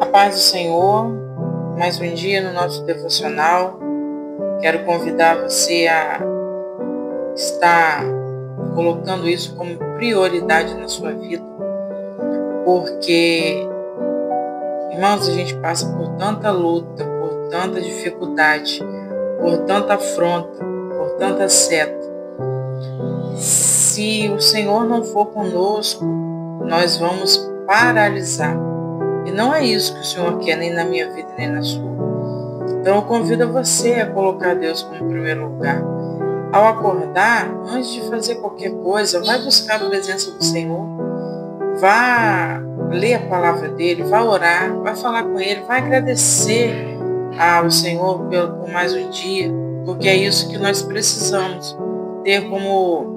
A paz do Senhor, mais um dia no nosso devocional. Quero convidar você a estar colocando isso como prioridade na sua vida, porque, irmãos, a gente passa por tanta luta, por tanta dificuldade, por tanta afronta, por tanta seta. Se o Senhor não for conosco, nós vamos paralisar. E não é isso que o Senhor quer, nem na minha vida, nem na sua. Então eu convido você a colocar Deus como primeiro lugar. Ao acordar, antes de fazer qualquer coisa, vai buscar a presença do Senhor. Vá ler a palavra dele, vá orar, vai falar com ele, vai agradecer ao Senhor por mais um dia, porque é isso que nós precisamos ter como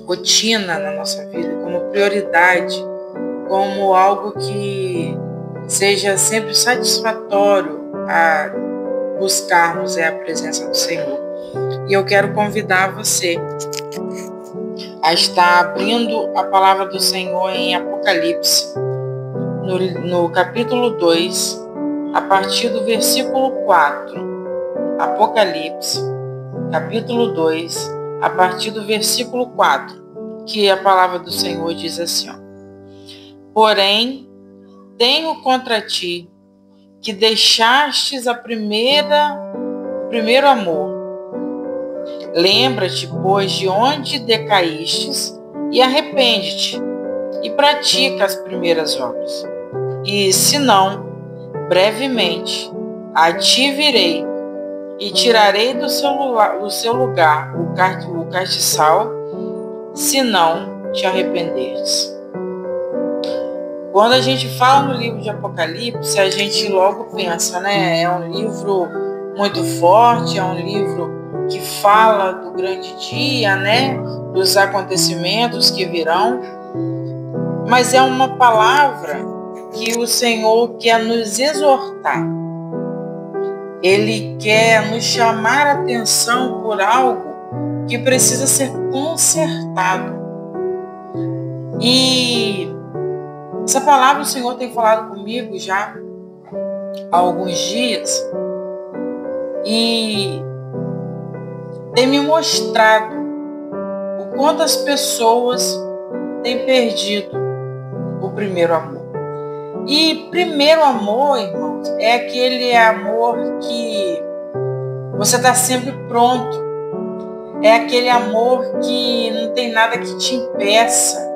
rotina na nossa vida, como prioridade, como algo que seja sempre satisfatório a buscarmos a presença do Senhor. E eu quero convidar você a estar abrindo a palavra do Senhor em Apocalipse, no capítulo 2, a partir do versículo 4. Apocalipse, capítulo 2, a partir do versículo 4, que a palavra do Senhor diz assim, ó: Porém, tenho contra ti que deixastes o primeiro amor. Lembra-te, pois, de onde decaístes, e arrepende-te, e pratica as primeiras obras. E, se não, brevemente a ti virei, e tirarei do seu lugar o castiçal, se não te arrependeres. Quando a gente fala no livro de Apocalipse, a gente logo pensa, né? É um livro muito forte, é um livro que fala do grande dia, né? Dos acontecimentos que virão. Mas é uma palavra que o Senhor quer nos exortar. Ele quer nos chamar a atenção por algo que precisa ser consertado. E essa palavra o Senhor tem falado comigo já há alguns dias e tem me mostrado o quanto as pessoas têm perdido o primeiro amor. E primeiro amor, irmãos, é aquele amor que você está sempre pronto. É aquele amor que não tem nada que te impeça.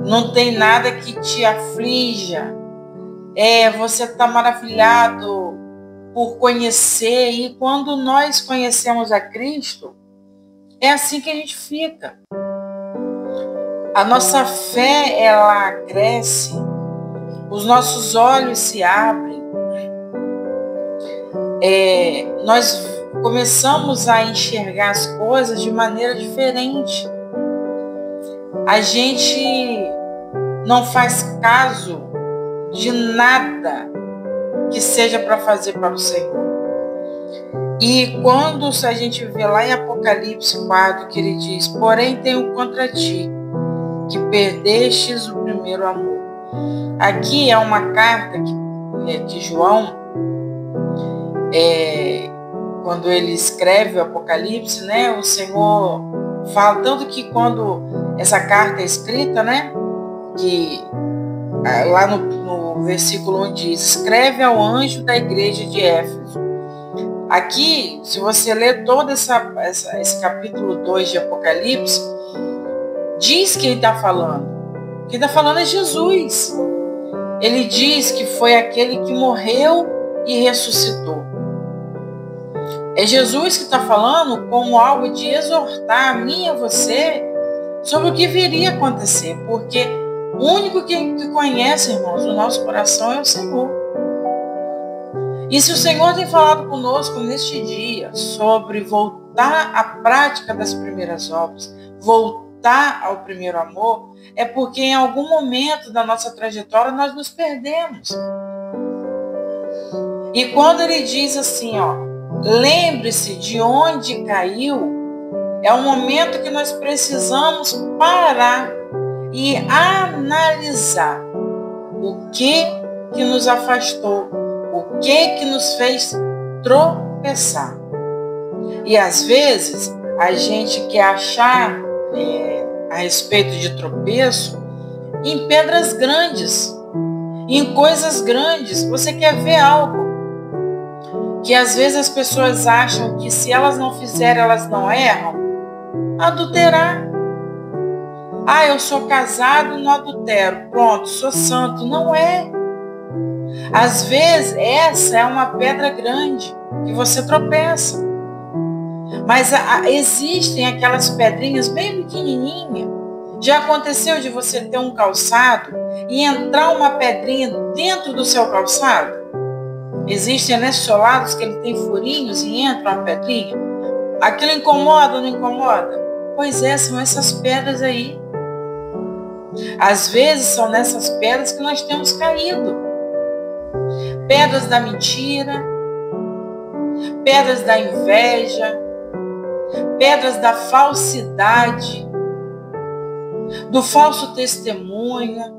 Não tem nada que te aflija. Você está maravilhado por conhecer. E quando nós conhecemos a Cristo, é assim que a gente fica. A nossa fé, ela cresce. Os nossos olhos se abrem. Nós começamos a enxergar as coisas de maneira diferente. A gente não faz caso de nada que seja para fazer para o Senhor. E quando a gente vê lá em Apocalipse 4, que ele diz: Porém tenho contra ti que perdestes o primeiro amor. Aqui é uma carta que João, quando ele escreve o Apocalipse, né, o Senhor fala, tanto que quando essa carta é escrita, né, que lá no versículo 1 diz: Escreve ao anjo da igreja de Éfeso. Aqui, se você ler todo esse capítulo 2 de Apocalipse, diz quem está falando. Quem está falando é Jesus. Ele diz que foi aquele que morreu e ressuscitou. É Jesus que está falando como algo de exortar a mim e a você sobre o que viria a acontecer, porque o único que conhece, irmãos, o nosso coração é o Senhor. E se o Senhor tem falado conosco neste dia sobre voltar à prática das primeiras obras, voltar ao primeiro amor, é porque em algum momento da nossa trajetória nós nos perdemos. E quando ele diz assim, ó, lembre-se de onde caiu, é um momento que nós precisamos parar e analisar o que nos afastou, o que nos fez tropeçar. E às vezes a gente quer achar a respeito de tropeço em pedras grandes, em coisas grandes. Você quer ver algo que às vezes as pessoas acham que se elas não fizerem, elas não erram? Adulterar. Ah, eu sou casado, não adultero. Pronto, sou santo. Não é. Às vezes essa é uma pedra grande que você tropeça. Mas existem aquelas pedrinhas bem pequenininhas. Já aconteceu de você ter um calçado e entrar uma pedrinha dentro do seu calçado? Existem, né, solados que ele tem furinhos e entra uma pedrinha. Aquilo incomoda ou não incomoda? Pois é, são essas pedras aí. Às vezes são nessas pedras que nós temos caído. Pedras da mentira, pedras da inveja, pedras da falsidade, do falso testemunho.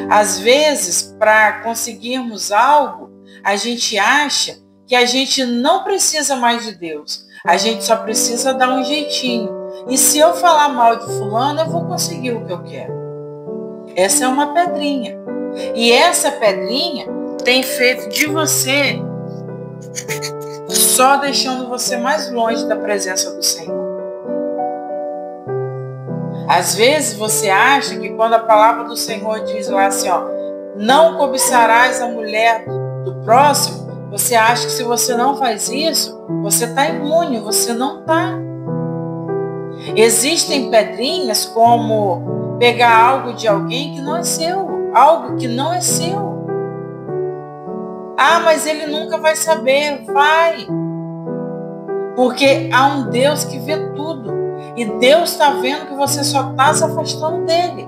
Às vezes, para conseguirmos algo, a gente acha que a gente não precisa mais de Deus. A gente só precisa dar um jeitinho. E se eu falar mal de fulano, eu vou conseguir o que eu quero. Essa é uma pedrinha. E essa pedrinha tem feito de você só deixando você mais longe da presença do Senhor. Às vezes você acha que quando a palavra do Senhor diz lá assim, ó, não cobiçarás a mulher do próximo, você acha que se você não faz isso, você está imune. Você não está. Existem pedrinhas como pegar algo de alguém que não é seu, algo que não é seu. Ah, mas ele nunca vai saber. Vai. Porque há um Deus que vê tudo. E Deus está vendo que você só está se afastando dele.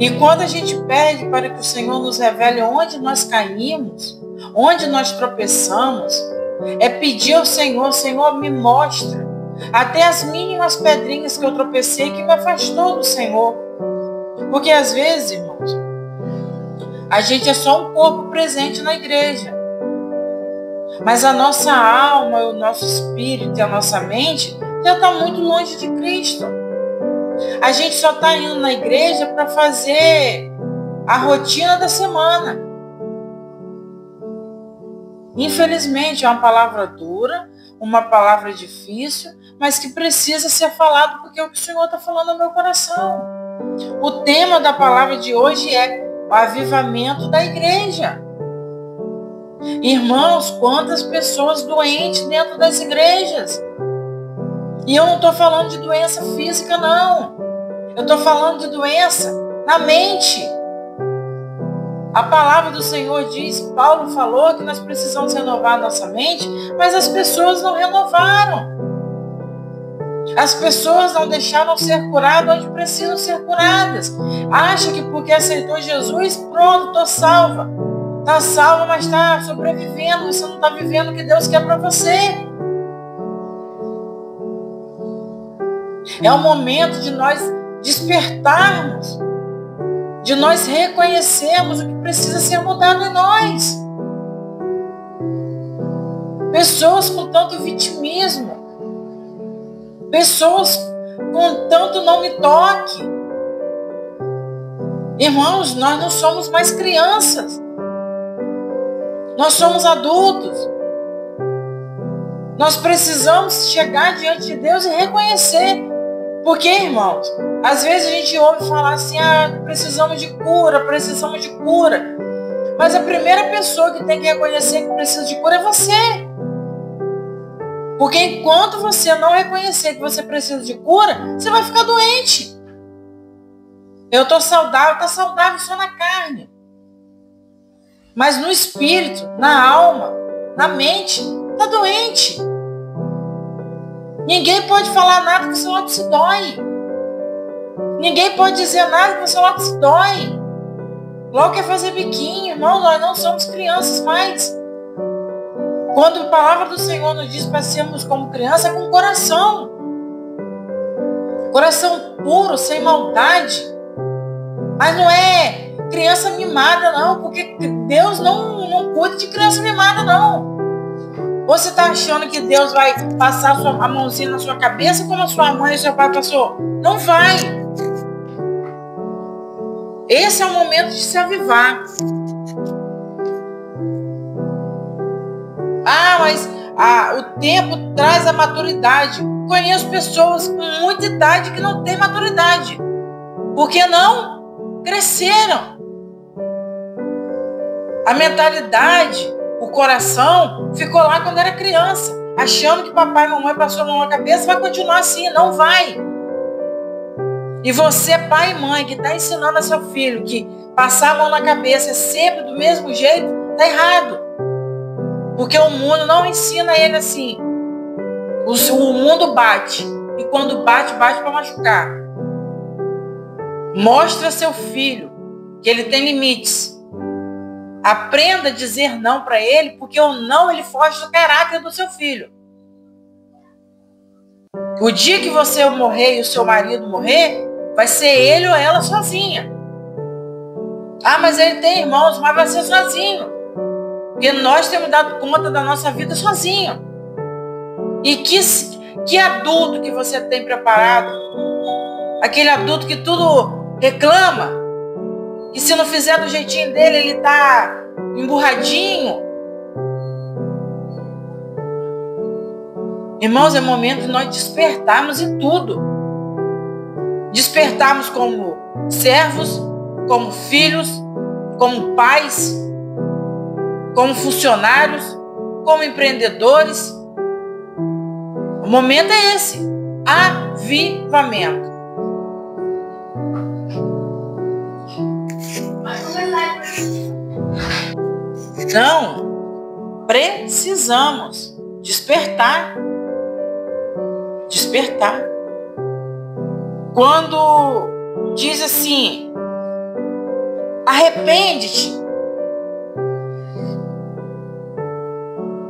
E quando a gente pede para que o Senhor nos revele onde nós caímos, onde nós tropeçamos, é pedir ao Senhor, Senhor, me mostra. Até as mínimas pedrinhas que eu tropecei que me afastou do Senhor. Porque às vezes, irmãos, a gente é só um corpo presente na igreja. Mas a nossa alma, o nosso espírito e a nossa mente já está muito longe de Cristo. A gente só está indo na igreja para fazer a rotina da semana. Infelizmente, é uma palavra dura, uma palavra difícil, mas que precisa ser falado porque é o que o Senhor está falando no meu coração. O tema da palavra de hoje é o avivamento da igreja. Irmãos, quantas pessoas doentes dentro das igrejas. E eu não estou falando de doença física, não. Eu estou falando de doença na mente. A palavra do Senhor diz, Paulo falou que nós precisamos renovar a nossa mente, mas as pessoas não renovaram. As pessoas não deixaram ser curadas onde precisam ser curadas. Acha que porque aceitou Jesus, pronto, estou salva. Está salva, mas está sobrevivendo. Você não está vivendo o que Deus quer para você. É o momento de nós despertarmos, de nós reconhecermos o que precisa ser mudado em nós. Pessoas com tanto vitimismo, pessoas com tanto não me toque. Irmãos, nós não somos mais crianças. Nós somos adultos. Nós precisamos chegar diante de Deus e reconhecer. Porque, irmãos, às vezes a gente ouve falar assim, precisamos de cura, precisamos de cura. Mas a primeira pessoa que tem que reconhecer que precisa de cura é você. Porque enquanto você não reconhecer que você precisa de cura, você vai ficar doente. Eu estou saudável, está saudável só na carne. Mas no espírito, na alma, na mente, está doente. Ninguém pode falar nada que o seu lápis dói. Ninguém pode dizer nada que o seu lápis dói. Logo quer fazer biquinho, irmão, nós não somos crianças mais. Quando a palavra do Senhor nos diz para sermos como criança, é com o coração. Coração puro, sem maldade. Mas não é criança mimada, não, porque Deus não cuida de criança mimada, não. Você está achando que Deus vai passar a mãozinha na sua cabeça como a sua mãe e seu pai passou? Não vai. Esse é o momento de se avivar. Mas o tempo traz a maturidade. Conheço pessoas com muita idade que não têm maturidade. Porque não cresceram. A mentalidade, o coração, ficou lá quando era criança, achando que papai e mamãe passou a mão na cabeça, vai continuar assim. Não vai. E você, pai e mãe, que está ensinando a seu filho que passar a mão na cabeça é sempre do mesmo jeito, está errado. Porque o mundo não ensina ele assim. O mundo bate. E quando bate, bate para machucar. Mostra a seu filho que ele tem limites. Aprenda a dizer não para ele, porque o não ele foge do caráter do seu filho. O dia que você morrer e o seu marido morrer, vai ser ele ou ela sozinha. Mas ele tem irmãos, mas vai ser sozinho. Porque nós temos dado conta da nossa vida sozinho. E que adulto que você tem preparado? Aquele adulto que tudo reclama. E se não fizer do jeitinho dele, ele está emburradinho. Irmãos, é momento de nós despertarmos em tudo. Despertarmos como servos, como filhos, como pais, como funcionários, como empreendedores. O momento é esse. Avivamento. Então, precisamos despertar. Despertar. Quando diz assim, arrepende-te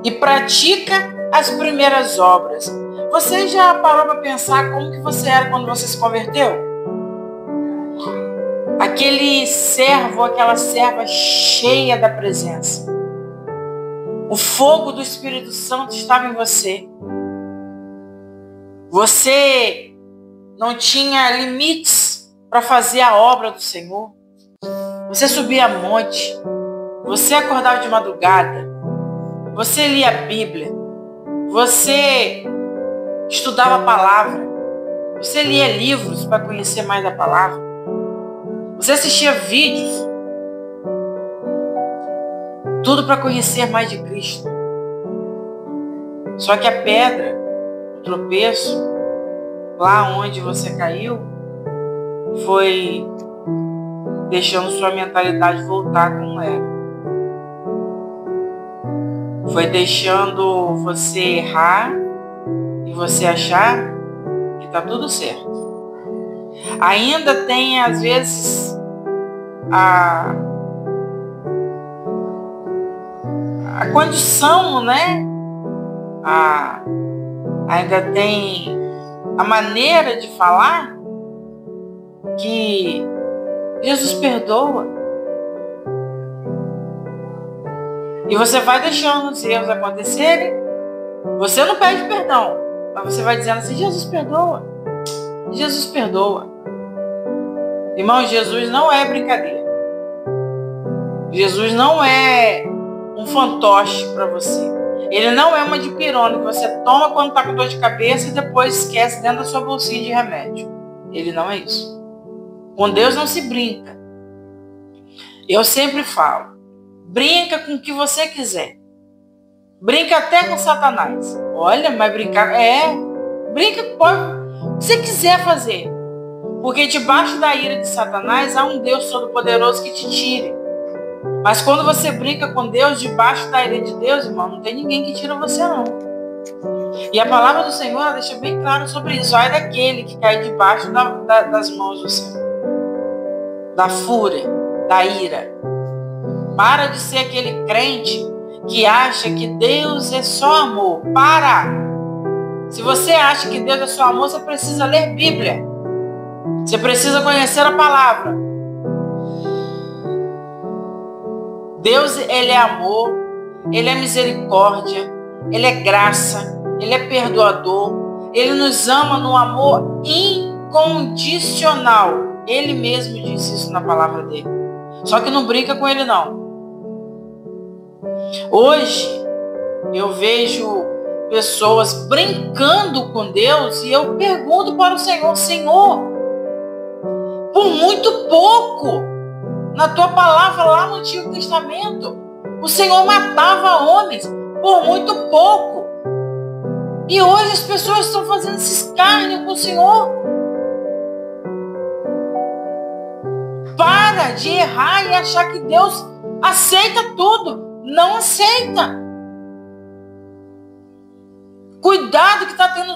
e pratica as primeiras obras. Você já parou para pensar como que você era quando você se converteu? Aquele servo, aquela serva cheia da presença. O fogo do Espírito Santo estava em você. Você não tinha limites para fazer a obra do Senhor. Você subia monte. Você acordava de madrugada. Você lia a Bíblia. Você estudava a palavra. Você lia livros para conhecer mais a palavra. Você assistia vídeos. Tudo para conhecer mais de Cristo. Só que a pedra, o tropeço, lá onde você caiu, foi deixando sua mentalidade voltar como era. Foi deixando você errar e você achar que está tudo certo. Ainda tem, às vezes, a condição, né? Ainda tem a maneira de falar que Jesus perdoa. E você vai deixando os erros acontecerem. Você não pede perdão, mas você vai dizendo assim, Jesus perdoa. Jesus perdoa. Irmão, Jesus não é brincadeira. Jesus não é um fantoche para você. Ele não é uma dipirona que você toma quando está com dor de cabeça e depois esquece dentro da sua bolsinha de remédio. Ele não é isso. Com Deus não se brinca. Eu sempre falo, brinca com o que você quiser. Brinca até com Satanás. Olha, mas brincar... brinca com o que você quiser fazer. Porque debaixo da ira de Satanás há um Deus Todo-Poderoso que te tire. Mas quando você brinca com Deus, debaixo da ira de Deus, irmão, não tem ninguém que tira você, não. E a palavra do Senhor deixa bem claro sobre isso. Ai daquele que cai debaixo das mãos do Senhor. Da fúria, da ira. Para de ser aquele crente que acha que Deus é só amor. Para! Se você acha que Deus é só amor, você precisa ler Bíblia. Você precisa conhecer a palavra. Deus, Ele é amor, Ele é misericórdia, Ele é graça, Ele é perdoador, Ele nos ama no amor incondicional. Ele mesmo disse isso na palavra dele. Só que não brinca com Ele, não. Hoje, eu vejo pessoas brincando com Deus e eu pergunto para o Senhor: Senhor, por muito pouco, na tua palavra lá no Antigo Testamento, o Senhor matava homens por muito pouco. E hoje as pessoas estão fazendo esse escárnio com o Senhor. Para de errar e achar que Deus aceita tudo. Não aceita. Cuidado que está tendo...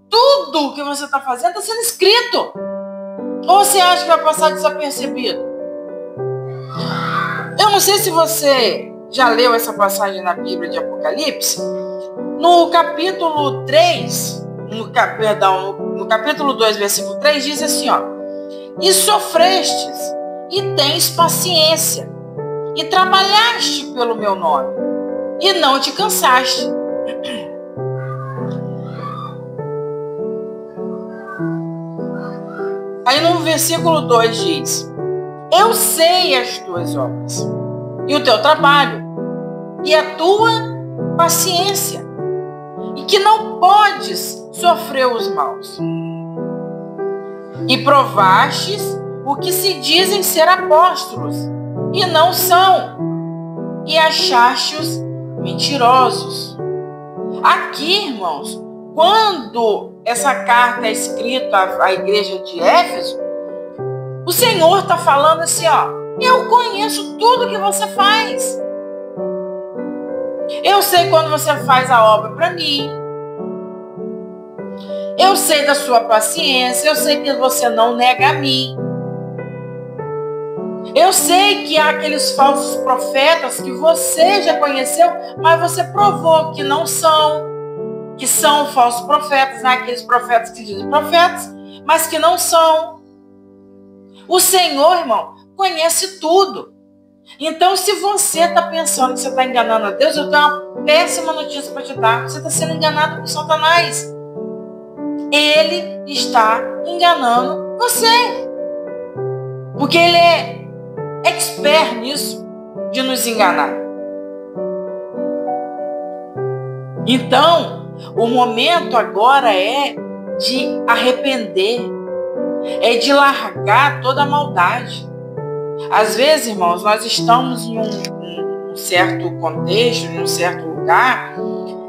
tudo que você está fazendo está sendo escrito. Ou você acha que vai passar desapercebido? Eu não sei se você já leu essa passagem na Bíblia de Apocalipse. No capítulo 3, no capítulo 2, versículo 3, diz assim, ó: e sofrestes, e tens paciência, e trabalhaste pelo meu nome, e não te cansaste. Aí no versículo 2 diz: eu sei as tuas obras, e o teu trabalho, e a tua paciência, e que não podes sofrer os maus. E provastes o que se dizem ser apóstolos, e não são, e achaste-os mentirosos. Aqui, irmãos, quando essa carta é escrita à igreja de Éfeso, o Senhor está falando assim, ó: eu conheço tudo que você faz. Eu sei quando você faz a obra para mim. Eu sei da sua paciência. Eu sei que você não nega a mim. Eu sei que há aqueles falsos profetas que você já conheceu, mas você provou que não são, que são falsos profetas, né? Aqueles profetas que dizem profetas, mas que não são. O Senhor, irmão, conhece tudo. Então, se você está pensando que você está enganando a Deus, eu tenho uma péssima notícia para te dar. Você está sendo enganado por Satanás. Ele está enganando você. Porque ele é expert nisso, de nos enganar. Então, o momento agora é de arrepender. É de largar toda a maldade. Às vezes, irmãos, nós estamos em um certo contexto, em um certo lugar,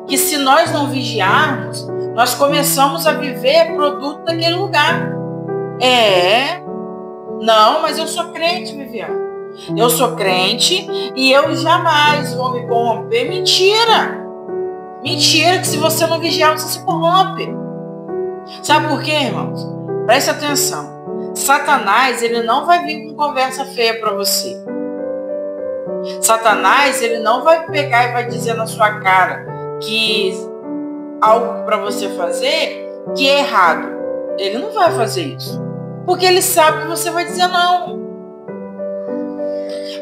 que se nós não vigiarmos, nós começamos a viver produto daquele lugar. Não, mas eu sou crente, Viviane. Eu sou crente e eu jamais vou me corromper. Mentira! Mentira, que se você não vigiar, você se corrompe. Sabe por quê, irmãos? Preste atenção. Satanás, ele não vai vir com conversa feia para você. Satanás, ele não vai pegar e vai dizer na sua cara que algo para você fazer que é errado. Ele não vai fazer isso. Porque ele sabe que você vai dizer não.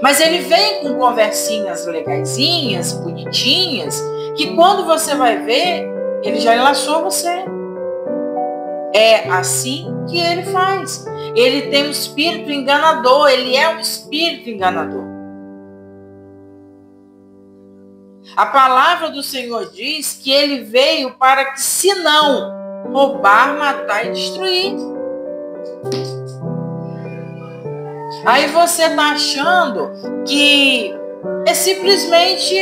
Mas ele vem com conversinhas legaisinhas, bonitinhas, que quando você vai ver, ele já enlaçou você. É assim que ele faz. Ele tem um espírito enganador. Ele é um espírito enganador. A palavra do Senhor diz que ele veio para que, se não, roubar, matar e destruir. Aí você está achando que é simplesmente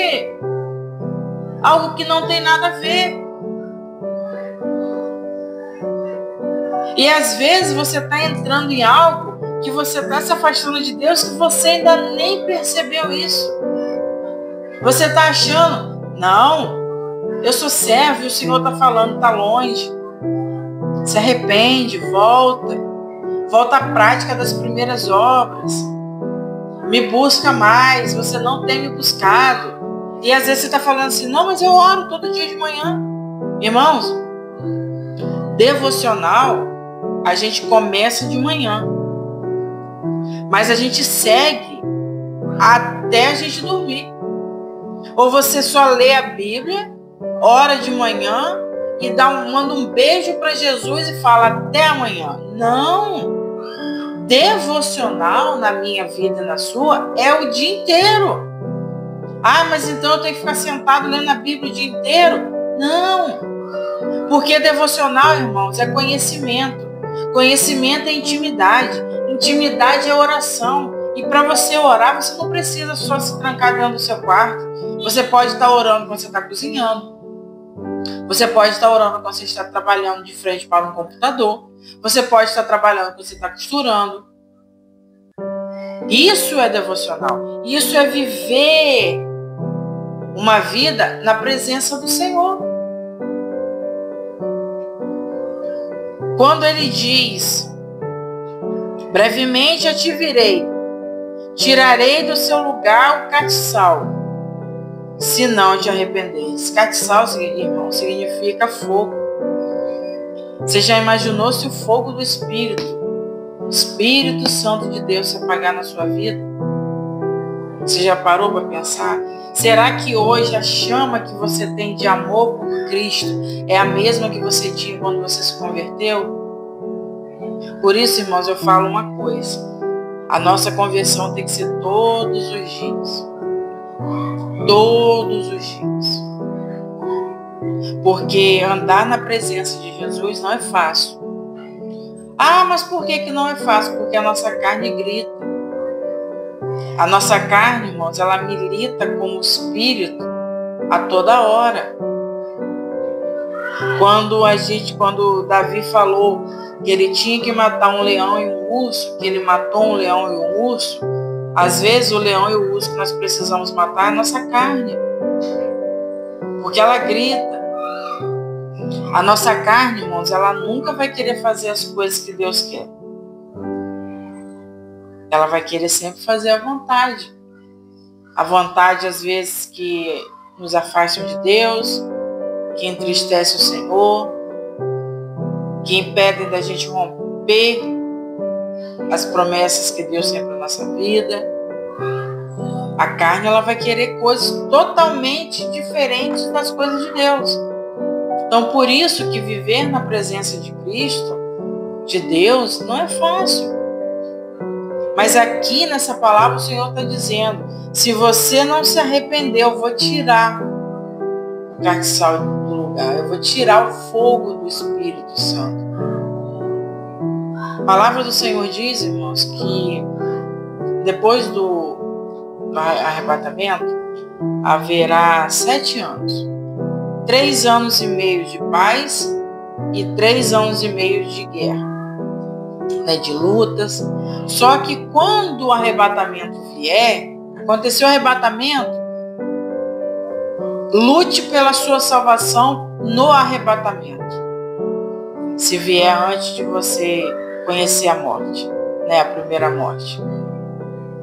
algo que não tem nada a ver. E às vezes você está entrando em algo que você está se afastando de Deus, que você ainda nem percebeu isso. Você está achando, não, eu sou servo e o Senhor está falando, está longe. Se arrepende, volta à prática das primeiras obras. Me busca mais, você não tem me buscado. E às vezes você está falando assim, não, mas eu oro todo dia de manhã. Irmãos, devocional, a gente começa de manhã, mas a gente segue até a gente dormir. Ou você só lê a Bíblia, ora de manhã e manda um beijo para Jesus e fala até amanhã. Não! Devocional na minha vida e na sua é o dia inteiro. Ah, mas então eu tenho que ficar sentado lendo a Bíblia o dia inteiro? Não! Porque devocional, irmãos, é conhecimento. Conhecimento é intimidade. Intimidade é oração. E para você orar, você não precisa só se trancar dentro do seu quarto. Você pode estar orando quando você está cozinhando. Você pode estar orando quando você está trabalhando de frente para um computador. Você pode estar trabalhando quando você está costurando. Isso é devocional. Isso é viver uma vida na presença do Senhor. Quando ele diz, brevemente eu te virei, tirarei do seu lugar o catiçal, se não te arrependeres. Catiçal, irmão, significa fogo. Você já imaginou se o fogo do Espírito Santo de Deus se apagar na sua vida? Você já parou para pensar? Será que hoje a chama que você tem de amor por Cristo é a mesma que você tinha quando você se converteu? Por isso, irmãos, eu falo uma coisa. A nossa conversão tem que ser todos os dias. Todos os dias. Porque andar na presença de Jesus não é fácil. Ah, mas por que não é fácil? Porque a nossa carne grita. A nossa carne, irmãos, ela milita com o Espírito a toda hora. Quando Davi falou que ele tinha que matar um leão e um urso, que ele matou um leão e um urso, às vezes o leão e o urso que nós precisamos matar é a nossa carne. Porque ela grita. A nossa carne, irmãos, ela nunca vai querer fazer as coisas que Deus quer. Ela vai querer sempre fazer a vontade. A vontade, às vezes, que nos afastam de Deus, que entristece o Senhor, que impedem da gente romper as promessas que Deus tem para a nossa vida. A carne, ela vai querer coisas totalmente diferentes das coisas de Deus. Então, por isso que viver na presença de Cristo, de Deus, não é fácil. Mas aqui nessa palavra o Senhor está dizendo, se você não se arrepender, eu vou tirar o catiçal do lugar, eu vou tirar o fogo do Espírito Santo. A palavra do Senhor diz, irmãos, que depois do arrebatamento haverá 7 anos. 3 anos e meio de paz e 3 anos e meio de guerra, né, de lutas. Só que quando o arrebatamento vier, aconteceu o arrebatamento, lute pela sua salvação no arrebatamento. Se vier antes de você conhecer a morte, né, a primeira morte,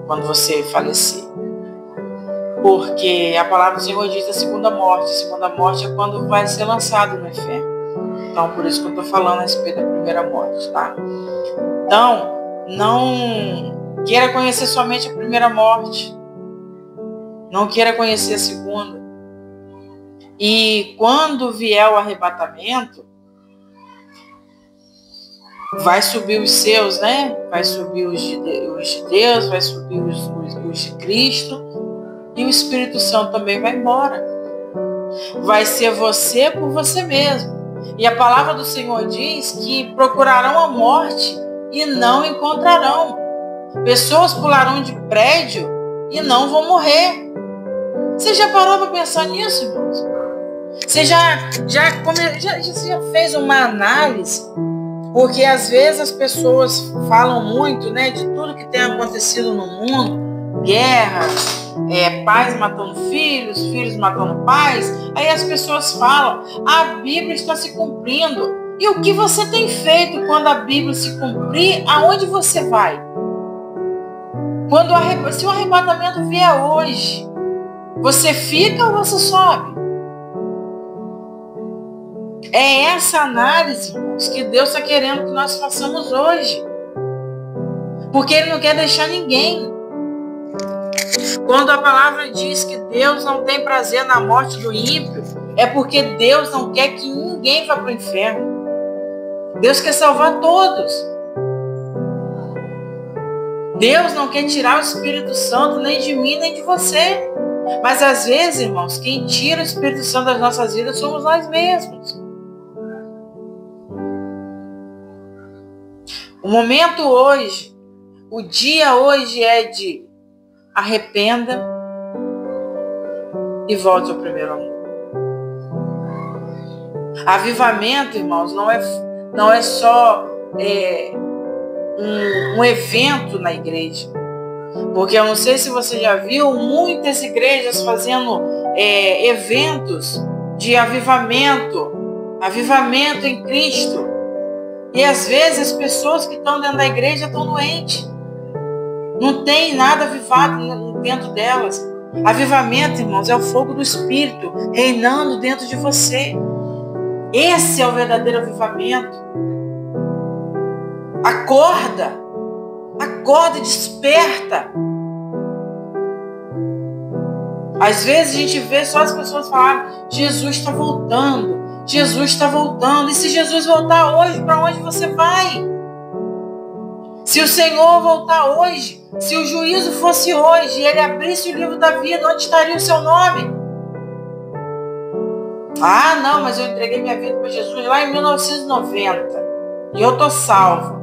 quando você falecer. Porque a palavra do Senhor diz a segunda morte. A segunda morte é quando vai ser lançado no inferno. Então, por isso que eu estou falando a respeito da primeira morte, tá? Então, não queira conhecer somente a primeira morte. Não queira conhecer a segunda. E quando vier o arrebatamento, vai subir os seus, né? Vai subir os de Deus, vai subir os de Cristo. E o Espírito Santo também vai embora. Vai ser você por você mesmo. E a palavra do Senhor diz que procurarão a morte e não encontrarão. Pessoas pularão de prédio e não vão morrer. Você já parou para pensar nisso, irmãos? Você já fez uma análise? Porque às vezes as pessoas falam muito, né, de tudo que tem acontecido no mundo, guerra, pais matando filhos, filhos matando pais. Aí as pessoas falam, a Bíblia está se cumprindo. E o que você tem feito quando a Bíblia se cumprir? Aonde você vai? Se o arrebatamento vier hoje, você fica ou você sobe? É essa análise, irmãos, que Deus está querendo que nós façamos hoje. Porque Ele não quer deixar ninguém. Quando a palavra diz que Deus não tem prazer na morte do ímpio, é porque Deus não quer que ninguém vá para o inferno. Deus quer salvar todos. Deus não quer tirar o Espírito Santo nem de mim, nem de você. Mas às vezes, irmãos, quem tira o Espírito Santo das nossas vidas somos nós mesmos. O momento hoje, o dia hoje é de arrependa e volte ao primeiro amor. Avivamento, irmãos, não é só um evento na igreja. Porque eu não sei se você já viu muitas igrejas fazendo eventos de avivamento em Cristo. E às vezes as pessoas que estão dentro da igreja estão doentes. Não tem nada avivado dentro delas. Avivamento, irmãos, é o fogo do Espírito reinando dentro de você. Esse é o verdadeiro avivamento. Acorda e desperta. Às vezes a gente vê só as pessoas falarem: Jesus está voltando, Jesus está voltando. E se Jesus voltar hoje, para onde você vai? Se o Senhor voltar hoje, se o juízo fosse hoje e Ele abrisse o livro da vida, onde estaria o seu nome? Ah, não, mas eu entreguei minha vida para Jesus lá em 1990 e eu estou salva.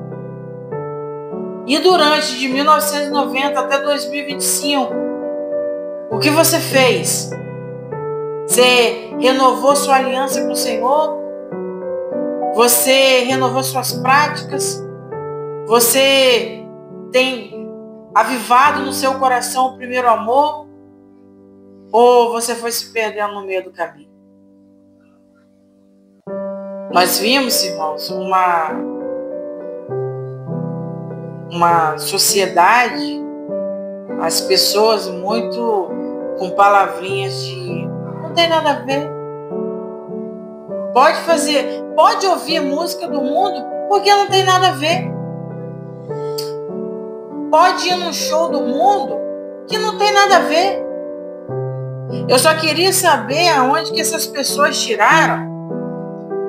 E durante de 1990 até 2025, o que você fez? Você renovou sua aliança com o Senhor? Você renovou suas práticas? Você tem avivado no seu coração o primeiro amor? Ou você foi se perdendo no meio do caminho? Nós vimos, irmãos, uma sociedade, as pessoas muito com palavrinhas de não tem nada a ver. Pode ouvir música do mundo porque não tem nada a ver. Pode ir num show do mundo que não tem nada a ver. Eu só queria saber aonde que essas pessoas tiraram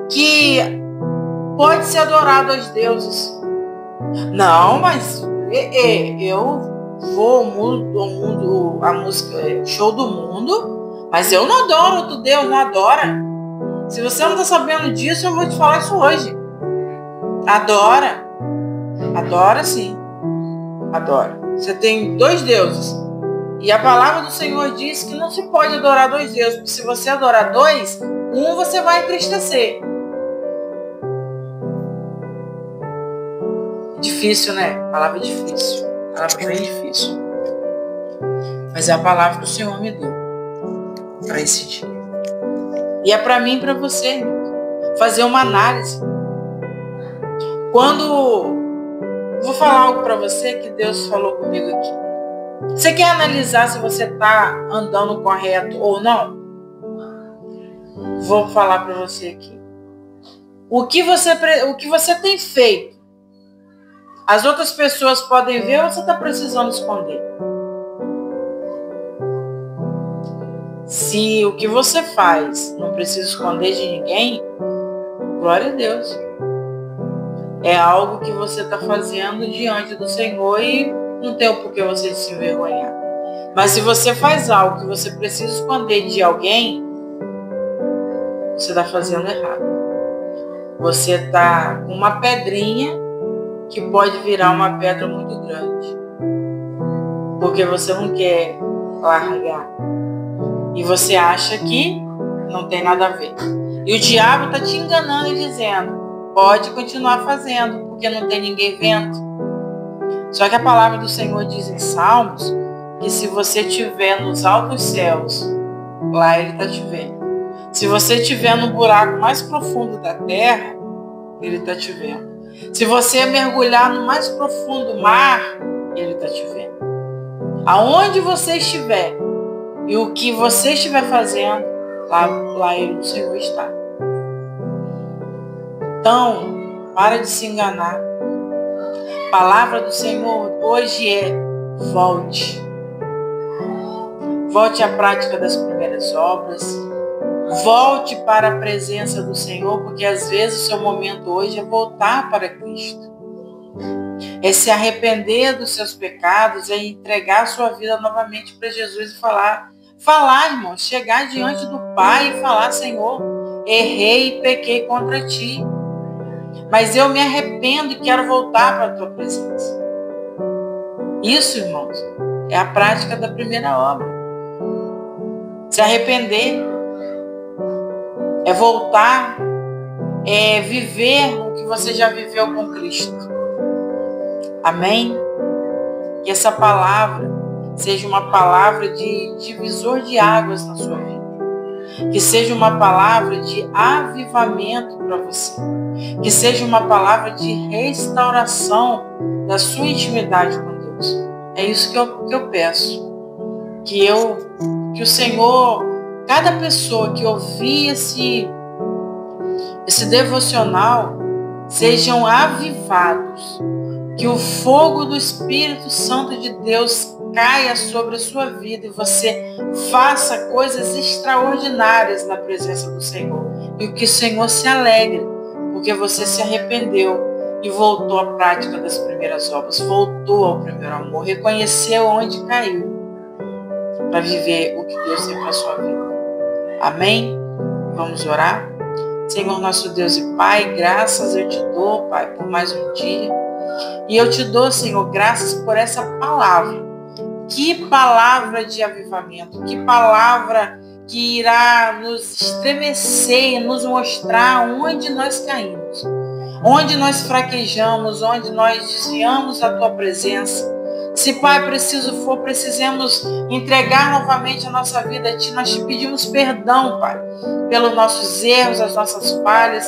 que pode ser adorado aos deuses. Não, mas eu vou ao mundo, a música, show do mundo, mas eu não adoro outro Deus, não adora. Se você não está sabendo disso, eu vou te falar isso hoje. Adora. Adora sim. Adora. Você tem dois deuses. E a palavra do Senhor diz que não se pode adorar dois deuses, porque se você adorar dois, você vai entristecer. Difícil, né? Palavra difícil. Palavra bem difícil. Mas é a palavra que o Senhor me deu para esse dia. E é para mim e para você fazer uma análise. Vou falar algo para você que Deus falou comigo aqui. Você quer analisar se você está andando correto ou não? Vou falar para você aqui. O que você tem feito? As outras pessoas podem ver ou você está precisando esconder? Se o que você faz não precisa esconder de ninguém, glória a Deus. É algo que você está fazendo diante do Senhor e não tem o porquê você se envergonhar. Mas se você faz algo que você precisa esconder de alguém, você está fazendo errado. Você está com uma pedrinha que pode virar uma pedra muito grande. Porque você não quer largar. E você acha que não tem nada a ver. E o diabo está te enganando e dizendo: pode continuar fazendo, porque não tem ninguém vendo. Só que a palavra do Senhor diz em Salmos que se você estiver nos altos céus, lá Ele está te vendo. Se você estiver no buraco mais profundo da terra, Ele está te vendo. Se você mergulhar no mais profundo mar, Ele está te vendo. Aonde você estiver e o que você estiver fazendo, lá Ele, o Senhor, está. Então, para de se enganar. A palavra do Senhor hoje é: volte. Volte à prática das primeiras obras. Volte para a presença do Senhor, porque às vezes o seu momento hoje é voltar para Cristo. É se arrepender dos seus pecados, é entregar a sua vida novamente para Jesus e falar, irmão, chegar diante do Pai e falar: Senhor, errei e pequei contra Ti, mas eu me arrependo e quero voltar para a Tua presença. Isso, irmãos, é a prática da primeira obra. Se arrepender é voltar, é viver o que você já viveu com Cristo. Amém? Que essa palavra seja uma palavra de divisor de águas na sua vida. Que seja uma palavra de avivamento para você. Que seja uma palavra de restauração da sua intimidade com Deus. É isso que eu peço. Que o Senhor, cada pessoa que ouvir esse devocional, sejam avivados. Que o fogo do Espírito Santo de Deus caia sobre a sua vida e você faça coisas extraordinárias na presença do Senhor. E que o Senhor se alegre, porque você se arrependeu e voltou à prática das primeiras obras, voltou ao primeiro amor, reconheceu onde caiu, para viver o que Deus tem para a sua vida. Amém? Vamos orar? Senhor nosso Deus e Pai, graças eu te dou, Pai, por mais um dia. E eu te dou, Senhor, graças por essa palavra. Que palavra de avivamento, que palavra que irá nos estremecer e nos mostrar onde nós caímos, onde nós fraquejamos, onde nós desviamos da Tua presença. Se, Pai, precisemos entregar novamente a nossa vida a Ti, nós te pedimos perdão, Pai, pelos nossos erros, as nossas falhas,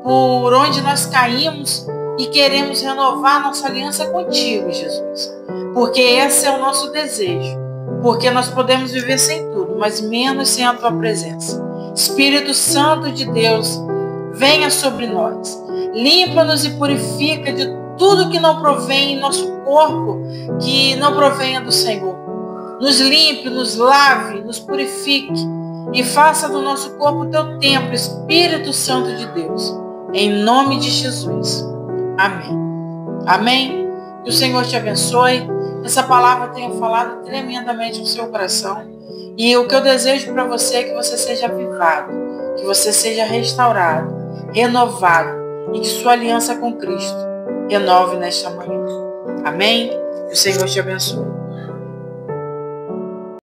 por onde nós caímos e queremos renovar nossa aliança contigo, Jesus. Porque esse é o nosso desejo. Porque nós podemos viver sem tudo, mas menos sem a Tua presença. Espírito Santo de Deus, venha sobre nós. Limpa-nos e purifica de tudo que não provém em nosso corpo, que não provenha do Senhor. Nos limpe, nos lave, nos purifique e faça do nosso corpo o Teu templo, Espírito Santo de Deus. Em nome de Jesus. Amém. Amém. Que o Senhor te abençoe. Essa palavra tenha falado tremendamente no seu coração. E o que eu desejo para você é que você seja avivado, que você seja restaurado, renovado e que sua aliança com Cristo renove nesta manhã. Amém? Que o Senhor te abençoe.